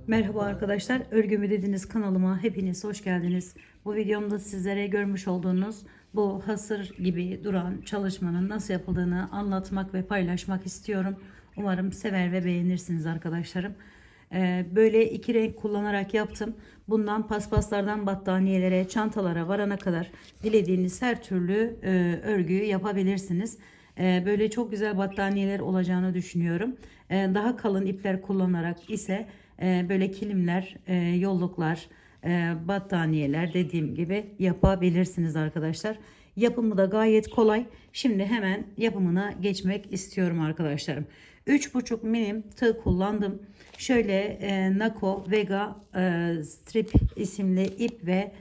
Merhaba arkadaşlar, Örgümü Dediniz kanalıma hepiniz hoş geldiniz. Bu videomda sizlere görmüş olduğunuz bu hasır gibi duran çalışmanın nasıl yapıldığını anlatmak ve paylaşmak istiyorum. Umarım sever ve beğenirsiniz arkadaşlarım. Böyle iki renk kullanarak yaptım. Bundan paspaslardan battaniyelere, çantalara varana kadar dilediğiniz her türlü örgüyü yapabilirsiniz. Böyle çok güzel battaniyeler olacağını düşünüyorum. Daha kalın ipler kullanarak ise böyle kilimler, yolluklar, battaniyeler dediğim gibi yapabilirsiniz arkadaşlar. Yapımı da gayet kolay. Şimdi hemen yapımına geçmek istiyorum arkadaşlarım. 3,5 milim tığ kullandım. Şöyle Nako Vega Strip isimli ip ve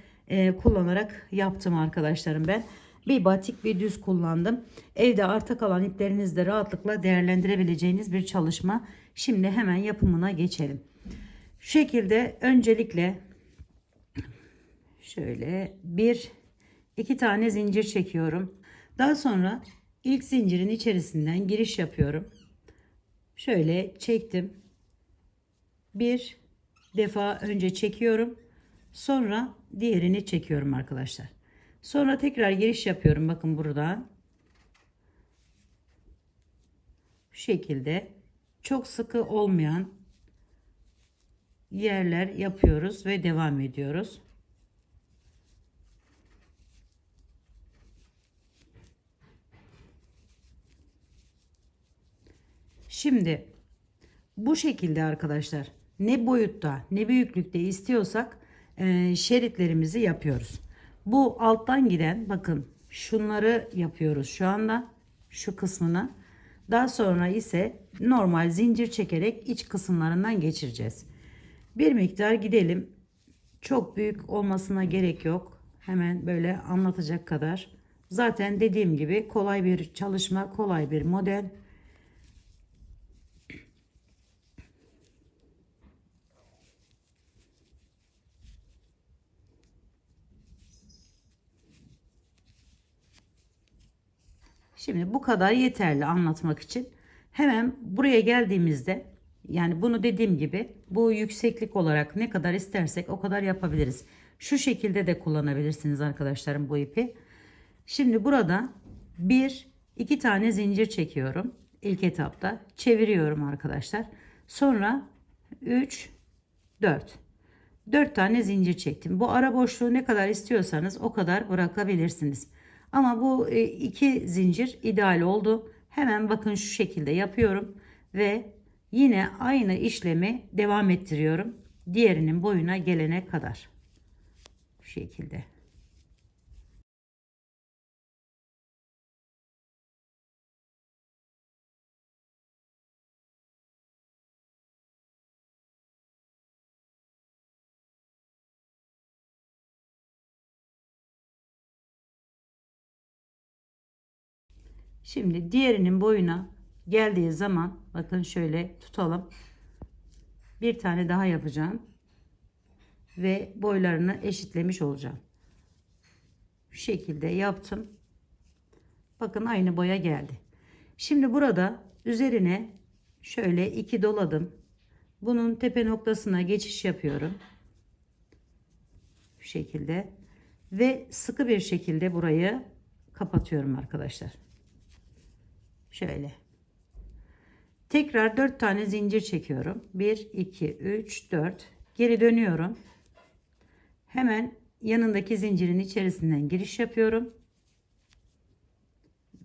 kullanarak yaptım arkadaşlarım ben. Bir batik bir düz kullandım. Evde arta kalan iplerinizde rahatlıkla değerlendirebileceğiniz bir çalışma. Şimdi hemen yapımına geçelim. Şu şekilde öncelikle şöyle iki tane zincir çekiyorum. Daha sonra ilk zincirin içerisinden giriş yapıyorum. Şöyle çektim. Bir defa önce çekiyorum. Sonra diğerini çekiyorum arkadaşlar. Sonra tekrar giriş yapıyorum. Bakın buradan. Şu şekilde çok sıkı olmayan yerler yapıyoruz ve devam ediyoruz. Şimdi bu şekilde arkadaşlar ne boyutta ne büyüklükte istiyorsak şeritlerimizi yapıyoruz. Bu alttan giden bakın şunları yapıyoruz şu anda şu kısmını. Daha sonra ise normal zincir çekerek iç kısımlarından geçireceğiz. Bir miktar gidelim. Çok büyük olmasına gerek yok. Hemen böyle anlatacak kadar. Zaten dediğim gibi kolay bir çalışma, kolay bir model. Şimdi bu kadar yeterli anlatmak için. Hemen buraya geldiğimizde yani bunu dediğim gibi bu yükseklik olarak ne kadar istersek o kadar yapabiliriz. Şu şekilde de kullanabilirsiniz arkadaşlarım bu ipi. Şimdi burada iki tane zincir çekiyorum. İlk etapta çeviriyorum arkadaşlar. Sonra 3, 4 tane zincir çektim. Bu ara boşluğu ne kadar istiyorsanız o kadar bırakabilirsiniz. Ama bu iki zincir ideal oldu. Hemen bakın şu şekilde yapıyorum ve yine aynı işlemi devam ettiriyorum. Diğerinin boyuna gelene kadar. Bu şekilde. Şimdi diğerinin boyuna geldiği zaman bakın şöyle tutalım. Bir tane daha yapacağım. Ve boylarını eşitlemiş olacağım. Bu şekilde yaptım. Bakın aynı boya geldi. Şimdi burada üzerine şöyle iki doladım. Bunun tepe noktasına geçiş yapıyorum. Bu şekilde. Ve sıkı bir şekilde burayı kapatıyorum arkadaşlar. Şöyle. Tekrar 4 tane zincir çekiyorum. 1, 2, 3, 4. Geri dönüyorum. Hemen yanındaki zincirin içerisinden giriş yapıyorum.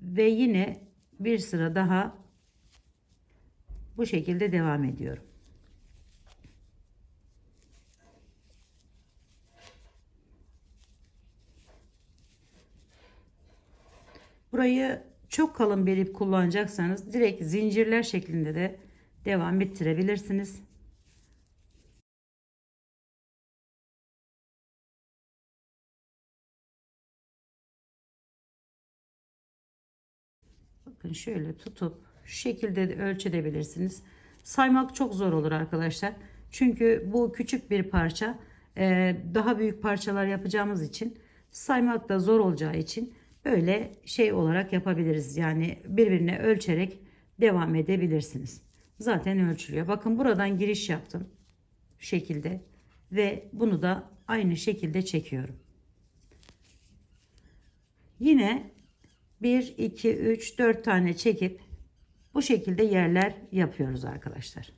Ve yine bir sıra daha bu şekilde devam ediyorum. Burayı çok kalın bir ip kullanacaksanız direkt zincirler şeklinde de devam ettirebilirsiniz. Bakın şöyle tutup şu şekilde de ölçebilirsiniz. Saymak çok zor olur arkadaşlar. Çünkü bu küçük bir parça. Daha büyük parçalar yapacağımız için saymak da zor olacağı için böyle şey olarak yapabiliriz. Yani birbirine ölçerek devam edebilirsiniz. Zaten ölçülüyor. Bakın buradan giriş yaptım. Şu şekilde ve bunu da aynı şekilde çekiyorum. Yine 1, 2, 3, 4 tane çekip bu şekilde yerler yapıyoruz arkadaşlar.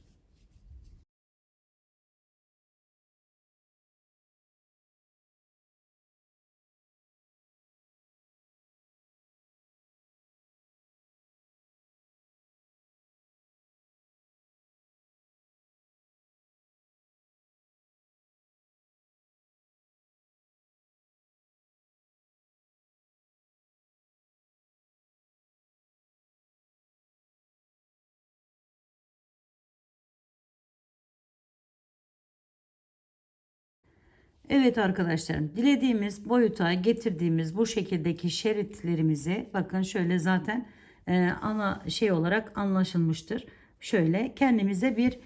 Evet arkadaşlarım, dilediğimiz boyuta getirdiğimiz bu şekildeki şeritlerimizi bakın şöyle zaten ana şey olarak anlaşılmıştır. Şöyle kendimize bir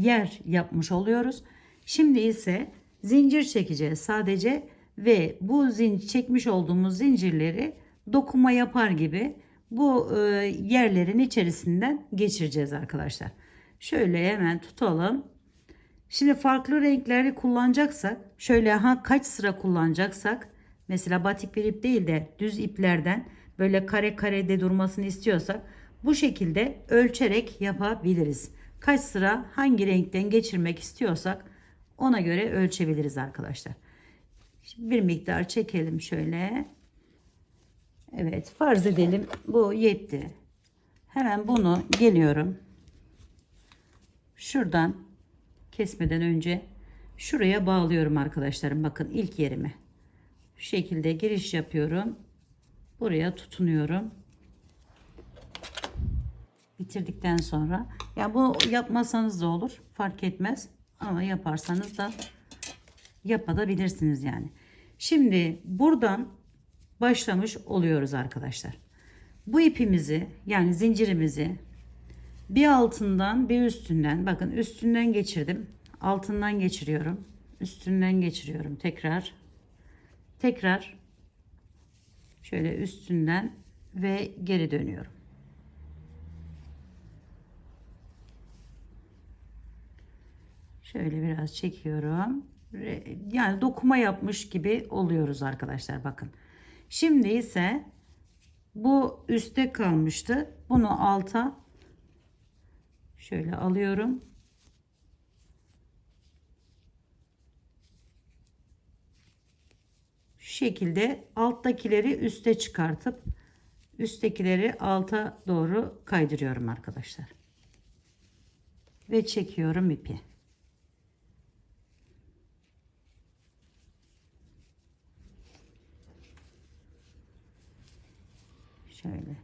yer yapmış oluyoruz. Şimdi ise zincir çekeceğiz sadece ve bu zincir çekmiş olduğumuz zincirleri dokuma yapar gibi bu yerlerin içerisinden geçireceğiz arkadaşlar. Şöyle hemen tutalım. Şimdi farklı renkleri kullanacaksak şöyle kaç sıra kullanacaksak mesela batik bir ip değil de düz iplerden böyle kare karede durmasını istiyorsak bu şekilde ölçerek yapabiliriz. Kaç sıra hangi renkten geçirmek istiyorsak ona göre ölçebiliriz arkadaşlar. Şimdi bir miktar çekelim şöyle. Evet, farz edelim bu yetti. Hemen bunu geliyorum. Şuradan kesmeden önce şuraya bağlıyorum arkadaşlarım. Bakın ilk yerime. Şu şekilde giriş yapıyorum. Buraya tutunuyorum. Bitirdikten sonra ya bu yapmasanız da olur. Fark etmez. Ama yaparsanız da yapabilirsiniz yani. Şimdi buradan başlamış oluyoruz arkadaşlar. Bu ipimizi yani zincirimizi bir altından bir üstünden bakın üstünden geçirdim. Altından geçiriyorum. Üstünden geçiriyorum. Tekrar şöyle üstünden ve geri dönüyorum. Şöyle biraz çekiyorum. Yani dokuma yapmış gibi oluyoruz arkadaşlar bakın. Şimdi ise bu üstte kalmıştı. Bunu alta şöyle alıyorum. Şu şekilde alttakileri üste çıkartıp üsttekileri alta doğru kaydırıyorum arkadaşlar. Ve çekiyorum ipi. Şöyle.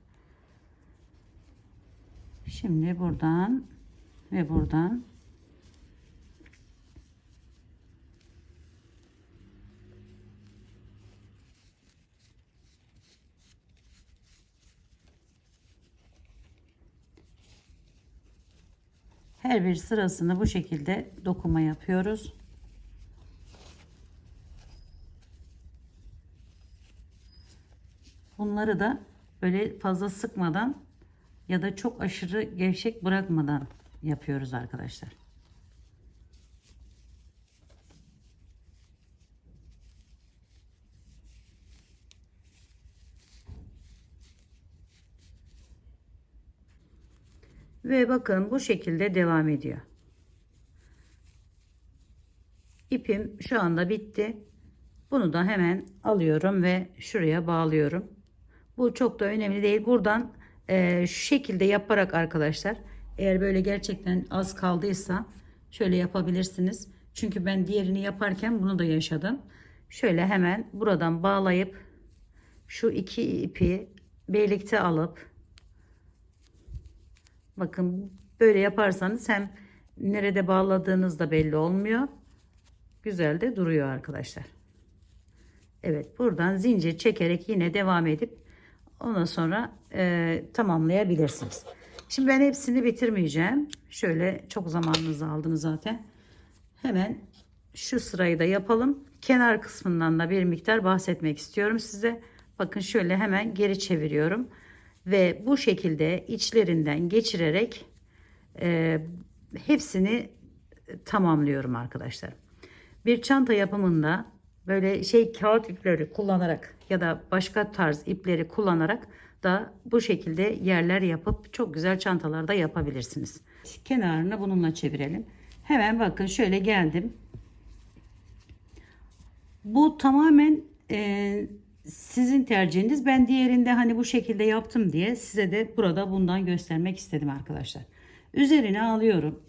Şimdi buradan ve buradan her bir sırasını bu şekilde dokuma yapıyoruz. Bunları da böyle fazla sıkmadan ya da çok aşırı gevşek bırakmadan yapıyoruz arkadaşlar. Ve bakın bu şekilde devam ediyor. İpim şu anda bitti. Bunu da hemen alıyorum ve şuraya bağlıyorum. Bu çok da önemli değil. Buradan şu şekilde yaparak arkadaşlar eğer böyle gerçekten az kaldıysa şöyle yapabilirsiniz. Çünkü ben diğerini yaparken bunu da yaşadım. Şöyle hemen buradan bağlayıp şu iki ipi birlikte alıp bakın böyle yaparsanız hem nerede bağladığınız da belli olmuyor. Güzel de duruyor arkadaşlar. Evet, buradan zincir çekerek yine devam edip ondan sonra tamamlayabilirsiniz. Şimdi ben hepsini bitirmeyeceğim. Şöyle çok zamanınızı aldım zaten. Hemen şu sırayı da yapalım. Kenar kısmından da bir miktar bahsetmek istiyorum size. Bakın şöyle hemen geri çeviriyorum. Ve bu şekilde içlerinden geçirerek hepsini tamamlıyorum arkadaşlar. Bir çanta yapımında böyle kağıt ipleri kullanarak ya da başka tarz ipleri kullanarak da bu şekilde yerler yapıp çok güzel çantalar da yapabilirsiniz. Kenarını bununla çevirelim. Hemen bakın şöyle geldim. Bu tamamen sizin tercihiniz. Ben diğerinde hani bu şekilde yaptım diye size de burada bundan göstermek istedim arkadaşlar. Üzerine alıyorum.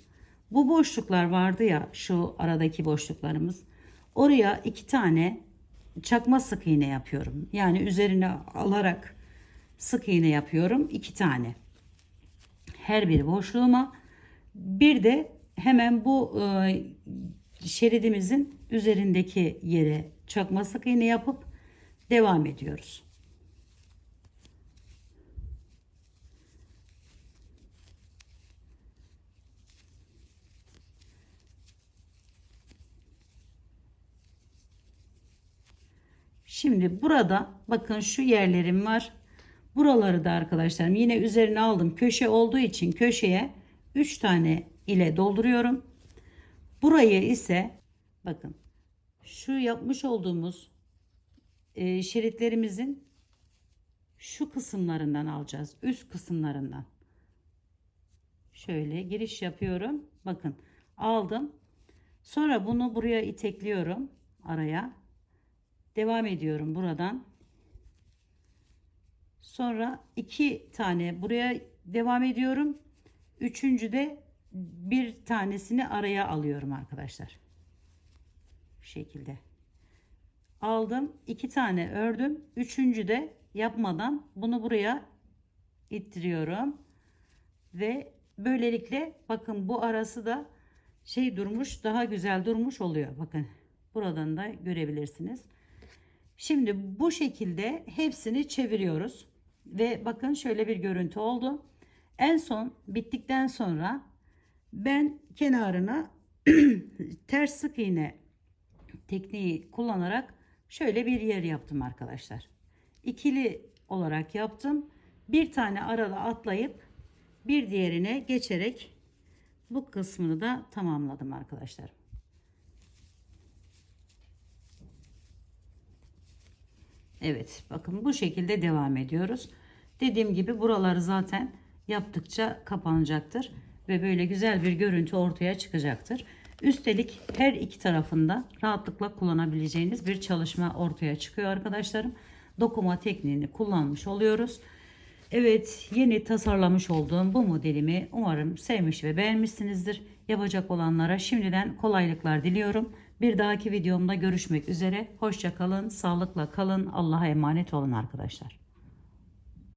Bu boşluklar vardı ya, şu aradaki boşluklarımız. Oraya 2 tane çakma sık iğne yapıyorum. Yani üzerine alarak sık iğne yapıyorum. 2 tane. Her bir boşluğuma. Bir de hemen bu şeridimizin üzerindeki yere çakma sık iğne yapıp devam ediyoruz. Şimdi burada bakın şu yerlerim var. Buraları da arkadaşlarım yine üzerine aldım. Köşe olduğu için köşeye 3 tane ile dolduruyorum. Burayı ise bakın şu yapmış olduğumuz şeritlerimizin şu kısımlarından alacağız. Üst kısımlarından. Şöyle giriş yapıyorum. Bakın aldım. Sonra bunu buraya itekliyorum. Araya. Devam ediyorum buradan. Sonra 2 tane buraya devam ediyorum. Üçüncü de bir tanesini araya alıyorum arkadaşlar. Bu şekilde. Aldım. 2 tane ördüm. Üçüncü de yapmadan bunu buraya ittiriyorum. Ve böylelikle bakın bu arası da durmuş, daha güzel durmuş oluyor. Bakın buradan da görebilirsiniz. Şimdi bu şekilde hepsini çeviriyoruz. Ve bakın şöyle bir görüntü oldu. En son bittikten sonra ben kenarına ters sık iğne tekniği kullanarak şöyle bir yer yaptım arkadaşlar. İkili olarak yaptım. Bir tane arada atlayıp bir diğerine geçerek bu kısmını da tamamladım arkadaşlar. Evet, bakın bu şekilde devam ediyoruz. Dediğim gibi buraları zaten yaptıkça kapanacaktır ve böyle güzel bir görüntü ortaya çıkacaktır. Üstelik her iki tarafında rahatlıkla kullanabileceğiniz bir çalışma ortaya çıkıyor arkadaşlarım. Dokuma tekniğini kullanmış oluyoruz. Evet, yeni tasarlamış olduğum bu modelimi umarım sevmiş ve beğenmişsinizdir. Yapacak olanlara şimdiden kolaylıklar diliyorum. Bir dahaki videomda görüşmek üzere. Hoşça kalın, sağlıkla kalın. Allah'a emanet olun arkadaşlar.